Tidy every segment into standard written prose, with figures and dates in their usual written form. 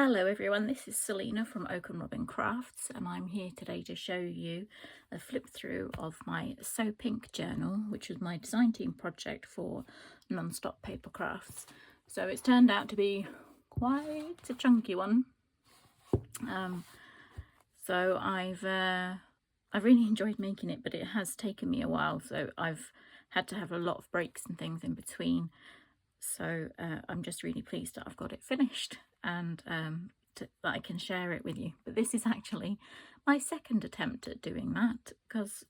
Hello everyone, this is Selena from Oak and Robin Crafts, and I'm here today to show you a flip through of my So Pink journal, which was my design team project for Nonstop Papercrafts. So it's turned out to be quite a chunky one. So I've really enjoyed making it, but it has taken me a while, so I've had to have a lot of breaks and things in between. So I'm just really pleased that I've got it finished and that I can share it with you. But this is actually my second attempt at doing that, because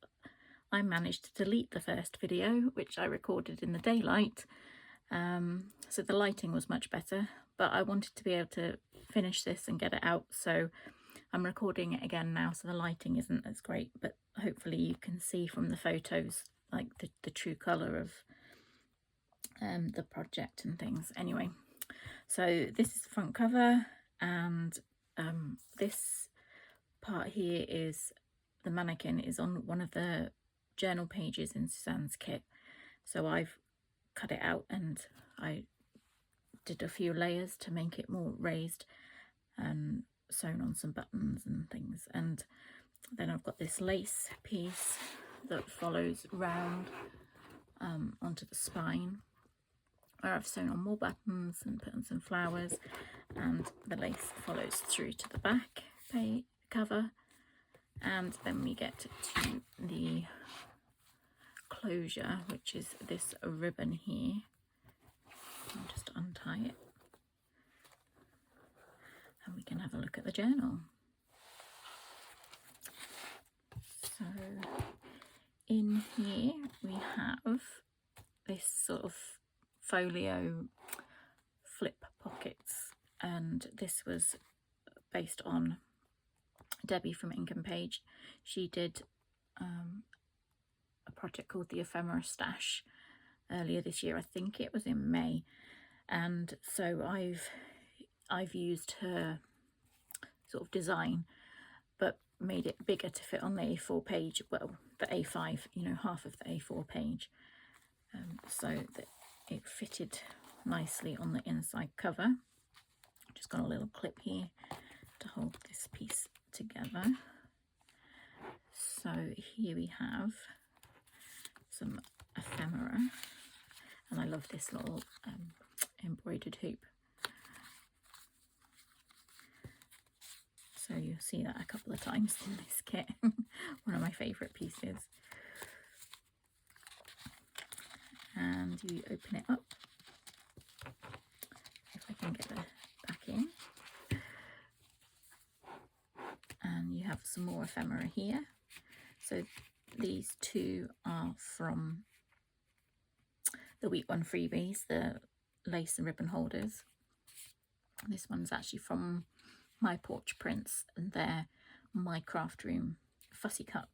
I managed to delete the first video, which I recorded in the daylight. So the lighting was much better, but I wanted to be able to finish this and get it out. So I'm recording it again now, so the lighting isn't as great, but hopefully you can see from the photos like the true colour of the project and things. Anyway, so this is the front cover, and this part here is the mannequin is on one of the journal pages in Suzanne's kit. So I've cut it out and I did a few layers to make it more raised and sewn on some buttons and things. And then I've got this lace piece that follows round onto the spine, where I've sewn on more buttons and put on some flowers, and the lace follows through to the back cover. And then we get to the closure, which is this ribbon here. I'll just untie it and we can have a look at the journal. So in here we have this sort of folio flip pockets, and this was based on Debbie from Ink and Page. She did a project called the Ephemera Stash earlier this year. I think it was in May, and so I've used her sort of design but made it bigger to fit on the A4 page, well, the A5, you know, half of the A4 page, so that it fitted nicely on the inside cover. Just got a little clip here to hold this piece together. So here we have some ephemera, and I love this little embroidered hoop. So you'll see that a couple of times in this kit. One of my favourite pieces. And you open it up, if I can get the back in, and you have some more ephemera here. So these two are from the Week 1 freebies, the lace and ribbon holders. This one's actually from my Porch prints and their My Craft Room Fussy Cut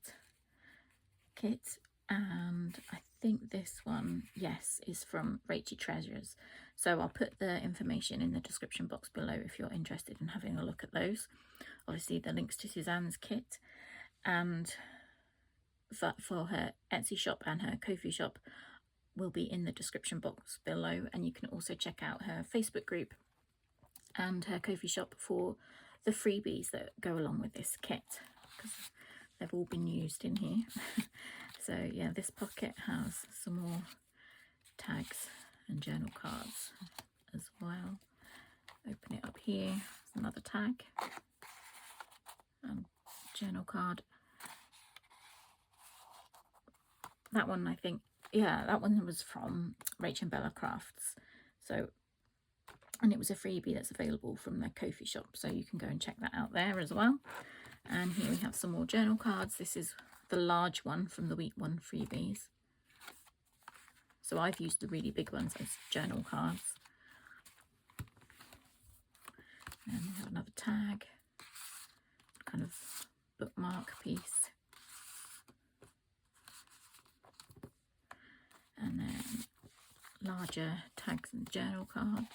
kit. And I think this one, yes, is from Rachy Treasures. So I'll put the information in the description box below if you're interested in having a look at those. Obviously the links to Suzanne's kit, and for her Etsy shop and her Ko-fi shop will be in the description box below. And you can also check out her Facebook group and her Ko-fi shop for the freebies that go along with this kit, because they've all been used in here. So yeah, this pocket has some more tags and journal cards as well. Open it up here, there's another tag and journal card. That one, I think, yeah, that one was from Rachel and Bella Crafts. So, and it was a freebie that's available from their Ko-fi shop, so you can go and check that out there as well. And here we have some more journal cards. This is the large one from the Week 1 freebies. So I've used the really big ones as journal cards. And we have another tag, kind of bookmark piece. And then larger tags and journal cards.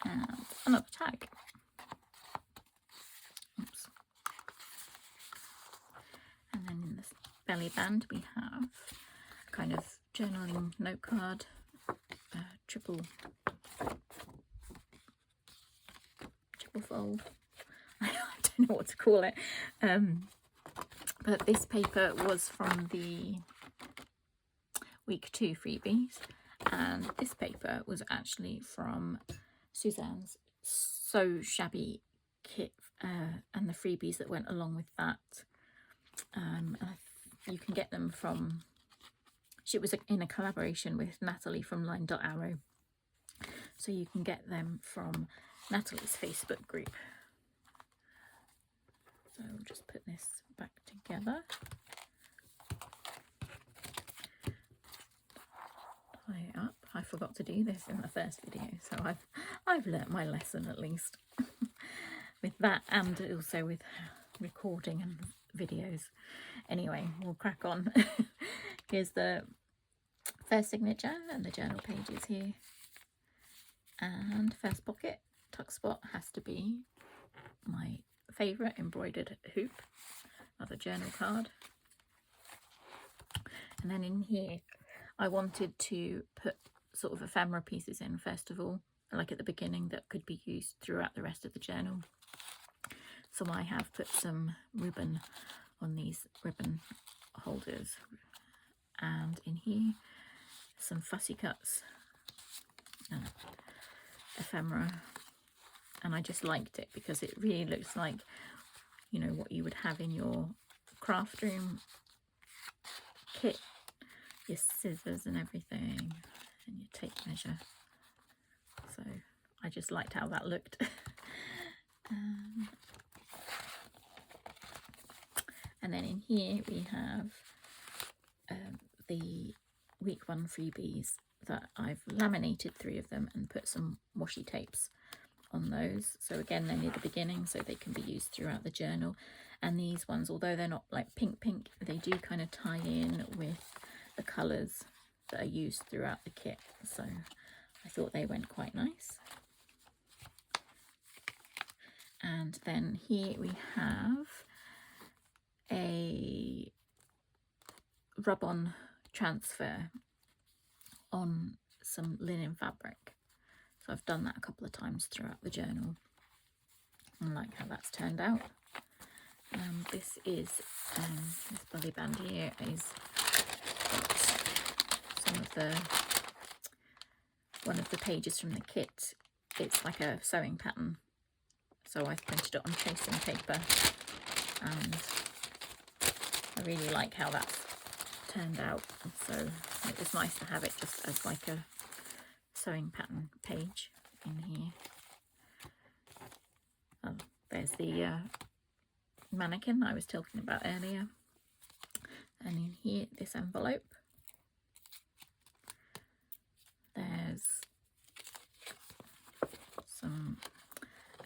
And another tag. Oops. And then in this belly band we have a kind of journaling note card, triple fold. I don't know what to call it. But this paper was from the week 2 freebies, and this paper was actually from Suzanne's So Shabby kit and the freebies that went along with that. You can get them from, she was in a collaboration with Nathalie from LineDotArrow, so you can get them from Nathalie's Facebook group. So we'll just put this back together. Tie it up. I forgot to do this in the first video, so I've learnt my lesson at least with that, and also with recording and videos. Anyway, we'll crack on. Here's the first signature and the journal pages here. And first pocket, tuck spot has to be my favourite embroidered hoop, another journal card. And then in here I wanted to put sort of ephemera pieces in first of all, like at the beginning, that could be used throughout the rest of the journal. So I have put some ribbon on these ribbon holders, and in here some fussy cuts, ephemera, and I just liked it because it really looks like, you know, what you would have in your craft room kit, your scissors and everything, and your tape measure. So I just liked how that looked. And then in here we have the week 1 freebies that I've laminated 3 of them and put some washi tapes on those. So again, they're near the beginning, so they can be used throughout the journal. And these ones, although they're not like pink, they do kind of tie in with the colours that are used throughout the kit. So I thought they went quite nice. And then here we have a rub-on transfer on some linen fabric. So I've done that a couple of times throughout the journal. I like how that's turned out. This is this belly band here is got some of the one of the pages from the kit. It's like a sewing pattern, so I've printed it on tracing paper, and I really like how that's turned out. So it was nice to have it just as like a sewing pattern page in here. Oh, there's the mannequin I was talking about earlier, and in here this envelope, there's some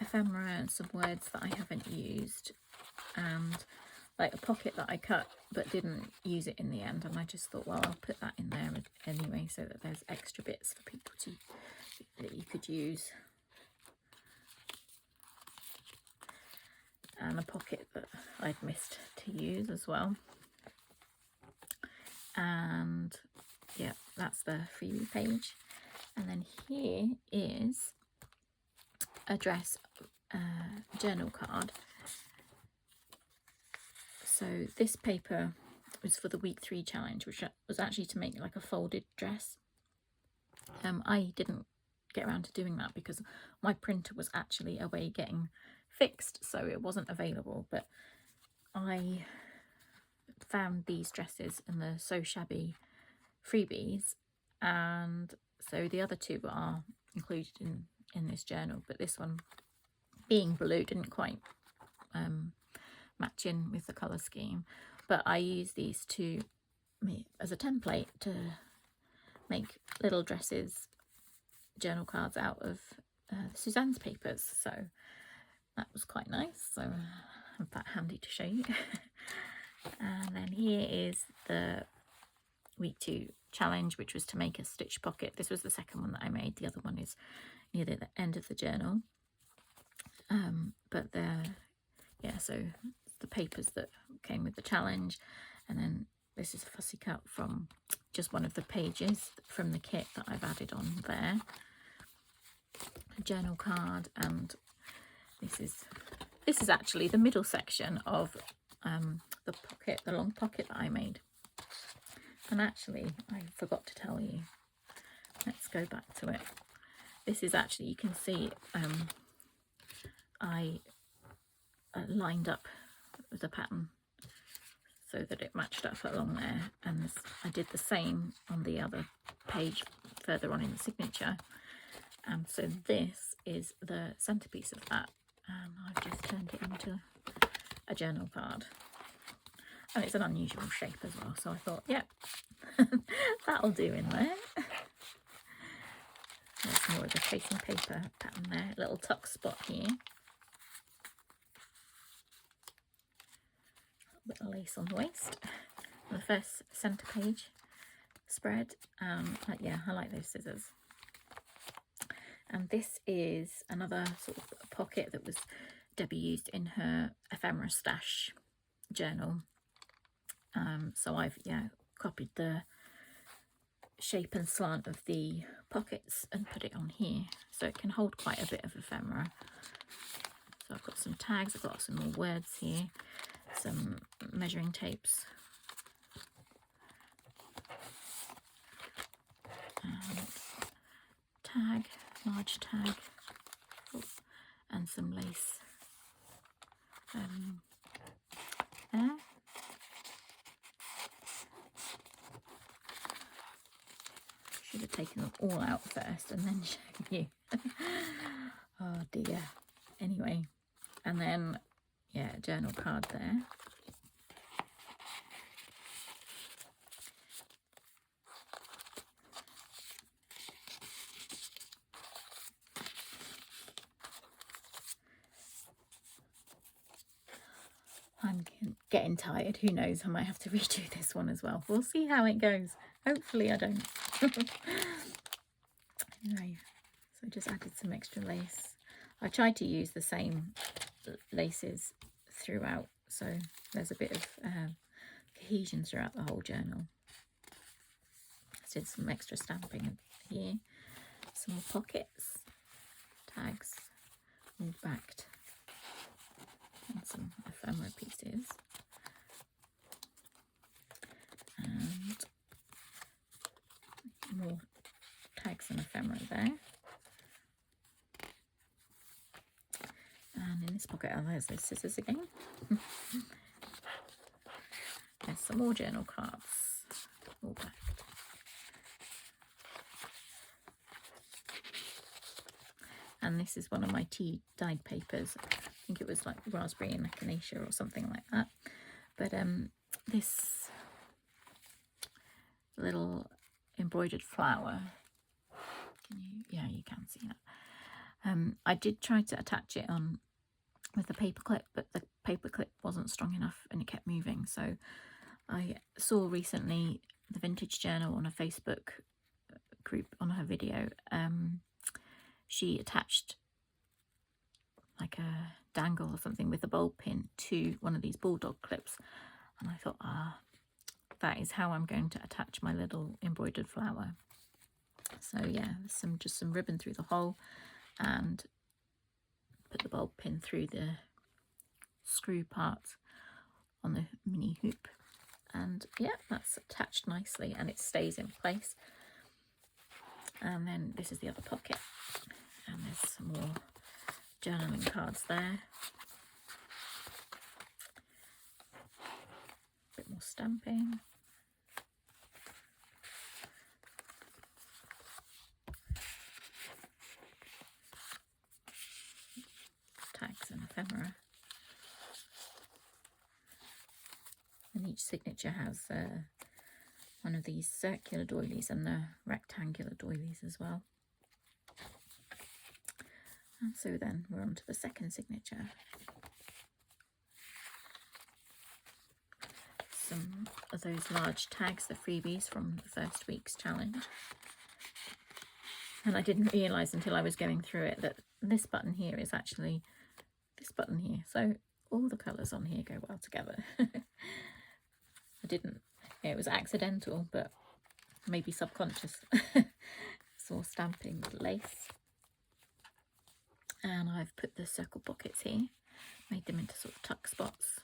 ephemera and some words that I haven't used, and like a pocket that I cut but didn't use it in the end, and I just thought, well, I'll put that in there anyway so that there's extra bits for people to that you could use. And a pocket that I'd missed to use as well. And yeah, that's the freebie page. And then here is a dress journal card. So this paper was for the week 3 challenge, which was actually to make like a folded dress. I didn't get around to doing that because my printer was actually away getting fixed, so it wasn't available, but I found these dresses in the So Shabby freebies, and so the other 2 are included in this journal, but this one, being blue, didn't quite match in with the colour scheme. But I use these to as a template to make little dresses journal cards out of Suzanne's papers, so that was quite nice. So I have that handy to show you. And then here is the week 2 challenge, which was to make a stitch pocket. This was the second one that I made. The other one is near the end of the journal. But so the papers that came with the challenge, and then this is a fussy cut from just one of the pages from the kit that I've added on there. A journal card, and this is actually the middle section of the pocket, the long pocket that I made. And actually, I forgot to tell you. Let's go back to it. This is actually, you can see I lined up the pattern so that it matched up along there, and I did the same on the other page further on in the signature. So this is the centerpiece of that, and I've just turned it into a journal card, and it's an unusual shape as well, so I thought, yeah, that'll do in there. There's more of the tracing paper pattern there, a little tuck spot here, a bit of lace on the waist, and the first centre page spread. Yeah, I like those scissors. And this is another sort of pocket that was Debbie used in her ephemera stash journal. So I've copied the shape and slant of the pockets and put it on here, so it can hold quite a bit of ephemera. So I've got some tags, I've got some more words here, some measuring tapes, and tag, large tag, and some lace there. Should have taken them all out first and then shown you. Oh dear. Anyway, and then yeah, a journal card there. I'm getting tired. Who knows? I might have to redo this one as well. We'll see how it goes. Hopefully I don't. Anyway, so I just added some extra lace. I tried to use the same laces throughout, so there's a bit of cohesion throughout the whole journal. I did some extra stamping here, some more pockets, tags, all backed, and some ephemera pieces, and more tags and ephemera there. And in this pocket, oh, there's those scissors again. There's some more journal cards, all backed. And this is one of my tea dyed papers. I think it was like raspberry and echinacea or something like that. But this little embroidered flower, you can see that. I did try to attach it on with the paper clip, but the paper clip wasn't strong enough and it kept moving. So I saw recently the Vintage Journal on a Facebook group on her video. She attached like a dangle or something with a bulb pin to one of these bulldog clips, and I thought, that is how I'm going to attach my little embroidered flower. So yeah, just some ribbon through the hole, and put the bulb pin through the screw part on the mini hoop, and yeah, that's attached nicely and it stays in place. And then this is the other pocket, and there's some more journaling cards there, a bit more stamping, tags and ephemera, and each signature has one of these circular doilies and the rectangular doilies as well. And so then we're on to the second signature. Some of those large tags, the freebies from the first week's challenge. And I didn't realise until I was going through it that this button here is actually this button here. So all the colours on here go well together. It was accidental, but maybe subconscious. It's all stamping with lace. And I've put the circle pockets here, made them into sort of tuck spots.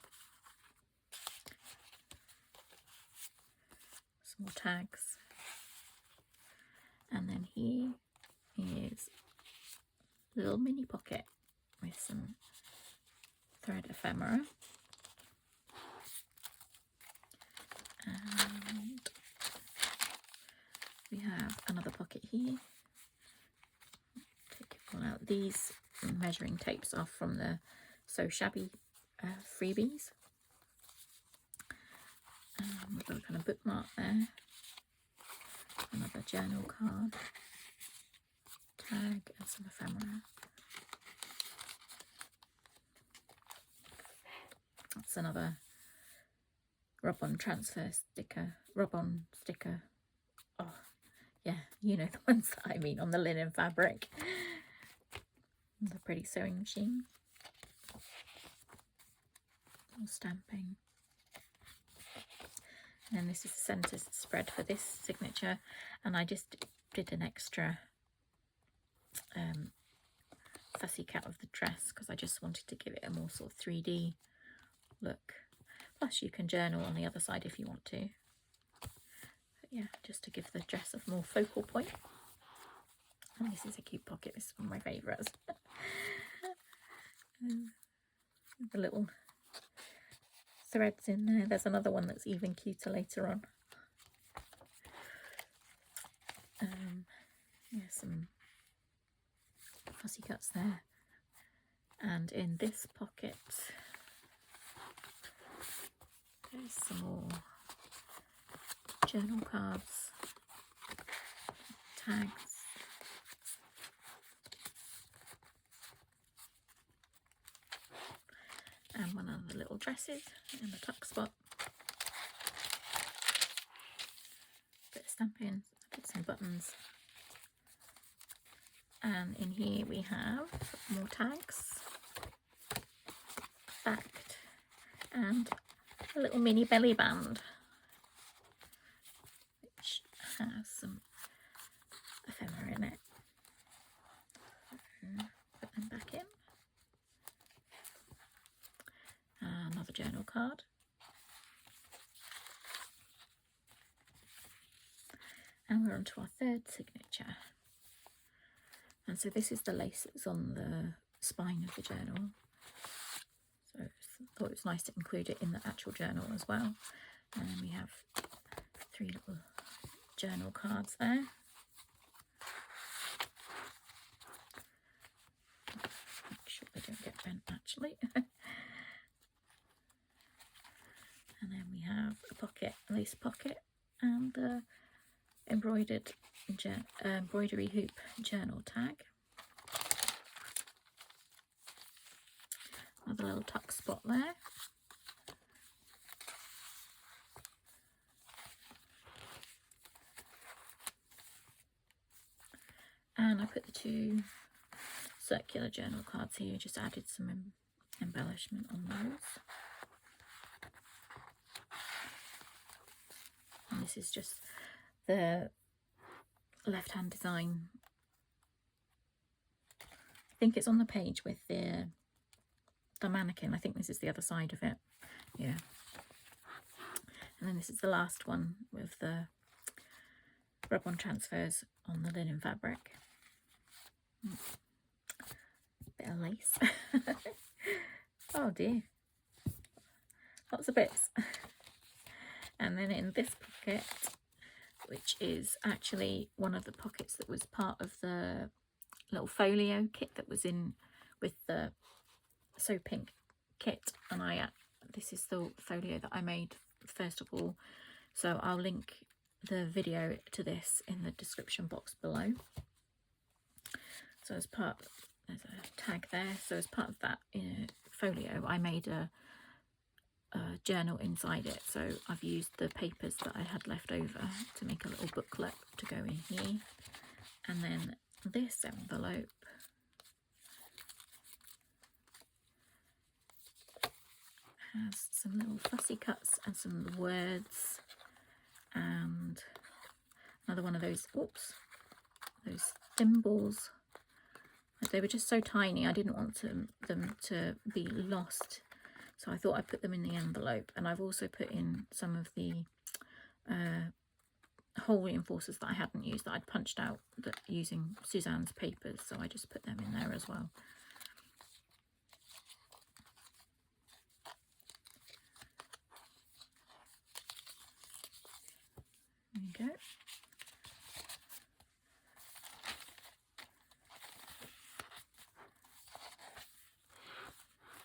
Some more tags. And then here is a little mini pocket with some thread ephemera. And we have another pocket here. Take it all out. These measuring tapes are from the Shabby Freebies. We've got a kind of bookmark there. Another journal card, tag, and some ephemera. That's another rub-on transfer sticker, rub-on sticker. Oh, yeah, you know the ones that I mean, on the linen fabric. The pretty sewing machine. More stamping. And then this is the centre spread for this signature, and I just did an extra fussy cut of the dress because I just wanted to give it a more sort of 3D look. Plus you can journal on the other side if you want to. But yeah, just to give the dress a more focal point. And this is a cute pocket. This is one of my favourites. The little threads in there. There's another one that's even cuter later on. Yeah, some fussy cuts there. And in this pocket there's some more journal cards, tags, and one of the little dresses in the tuck spot. Bit of stamping, put some buttons. And in here we have more tags, backed, and a little mini belly band, which has some ephemera in it. Put them back in. Another journal card. And we're on to our third signature. And so this is the lace that's on the spine of the journal. So I thought it was nice to include it in the actual journal as well. And then we have 3 little journal cards there. Make sure they don't get bent actually. And then we have a pocket, a lace pocket, and the embroidery hoop journal tag. Another little tuck spot there. And I put the 2 circular journal cards here, just added some embellishment on those. And this is just the left-hand design. I think it's on the page with the mannequin. I think this is the other side of it. Yeah. And then this is the last one with the rub-on transfers on the linen fabric. Bit of lace. Oh dear. Lots of bits. And then in this pocket, which is actually one of the pockets that was part of the little folio kit that was in with the So Pink kit, and this is the folio that I made first of all, so I'll link the video to this in the description box below. So as part, there's a tag there, so as part of that folio I made a journal inside it, so I've used the papers that I had left over to make a little booklet to go in here. And then this envelope has some little fussy cuts and some words, and another one of those those thimbles. They were just so tiny, I didn't want them to be lost. So I thought I'd put them in the envelope. And I've also put in some of the hole reinforcers that I hadn't used, that I'd punched out using Suzanne's papers. So I just put them in there as well. There you go.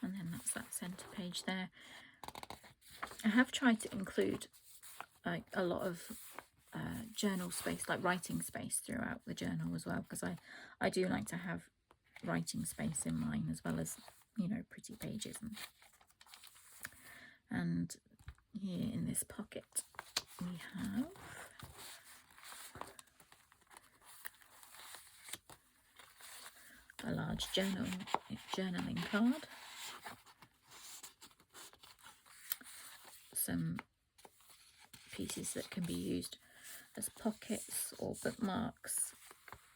And then that's that centre page there. I have tried to include like a lot of journal space, like writing space throughout the journal as well, because I do like to have writing space in mine, as well as, you know, pretty pages. And here in this pocket we have a large journaling card, some pieces that can be used as pockets or bookmarks.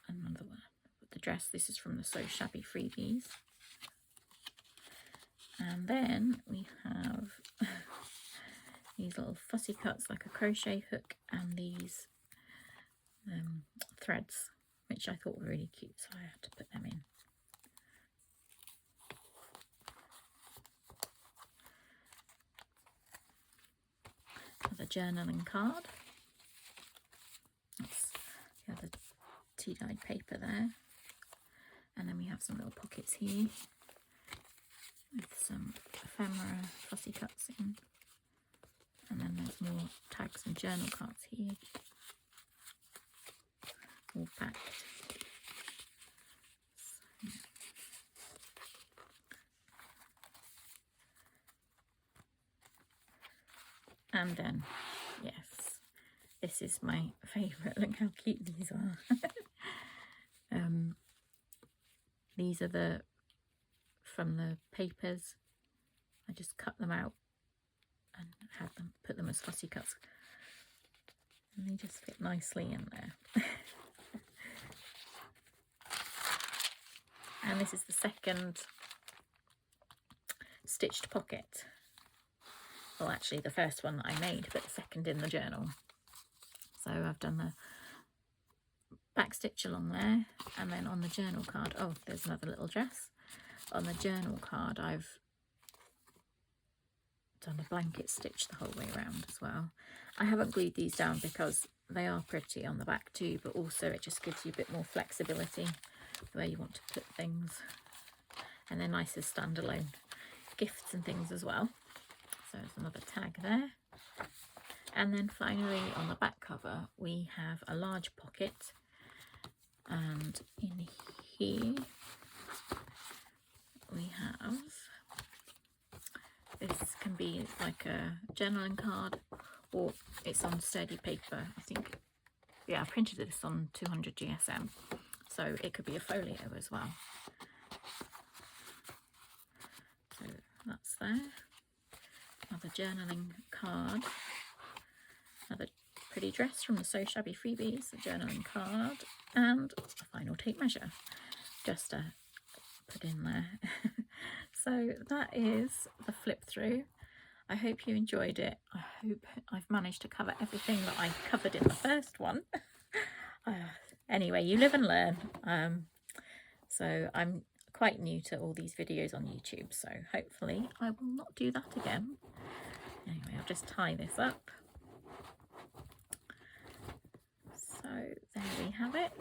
Another one with the dress. This is from the So Shabby Freebies. And then we have these little fussy cuts, like a crochet hook, and these threads, which I thought were really cute, so I had to put them in. The journaling card. That's the other tea-dyed paper there. And then we have some little pockets here with some ephemera fussy cuts in. And then there's more tags and journal cards here, all packed. So, and then, yes, this is my favourite. Look how cute these are. These are from the papers. I just cut them out and put them as fussy cuts. And they just fit nicely in there. And this is the second stitched pocket. Well, actually the first one that I made, but the second in the journal. So I've done the back stitch along there, and then on the journal card, oh, there's another little dress. On the journal card I've done a blanket stitch the whole way around as well. I haven't glued these down because they are pretty on the back too, but also it just gives you a bit more flexibility where you want to put things, and they're nice as standalone gifts and things as well. So there's another tag there. And then finally on the back cover we have a large pocket, and in here we have, this can be like a journaling card, or it's on sturdy paper. I think, yeah, I printed this on 200 GSM, so it could be a folio as well. So that's there. Another journaling card, another pretty dress from the So Shabby Freebies, a journaling card, and a final tape measure just to put in there. So that is the flip through. I hope you enjoyed it. I hope I've managed to cover everything that I covered in the first one. Anyway, you live and learn. So I'm quite new to all these videos on YouTube, so hopefully I will not do that again. Anyway, I'll just tie this up. So there we have it.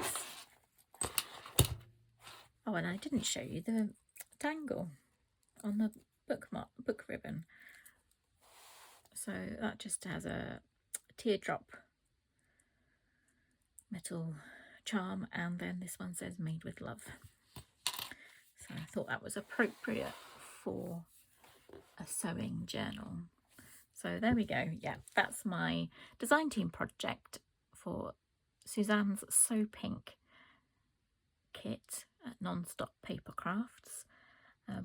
Oh, and I didn't show you the dangle on the book ribbon. So that just has a teardrop metal charm, and then this one says made with love. So I thought that was appropriate for a sewing journal. So there we go. Yeah, that's my design team project for Suzanne's So Pink kit at Nonstop Papercrafts.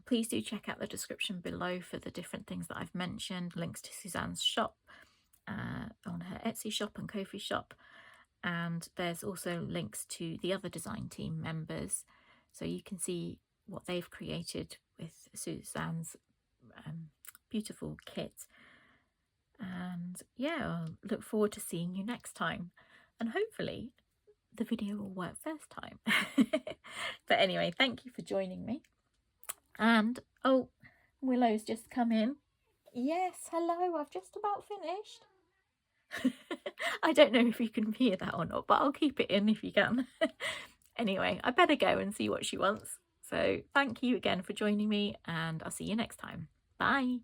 Please do check out the description below for the different things that I've mentioned, links to Suzanne's shop, on her Etsy shop and Ko-fi shop, and there's also links to the other design team members. so you can see what they've created with Suzanne's beautiful kit. And yeah, I'll look forward to seeing you next time, and hopefully the video will work first time. But anyway, thank you for joining me. And oh, Willow's just come in. Yes, hello, I've just about finished. I don't know if you can hear that or not, but I'll keep it in if you can. Anyway, I better go and see what she wants. So thank you again for joining me, and I'll see you next time. Bye.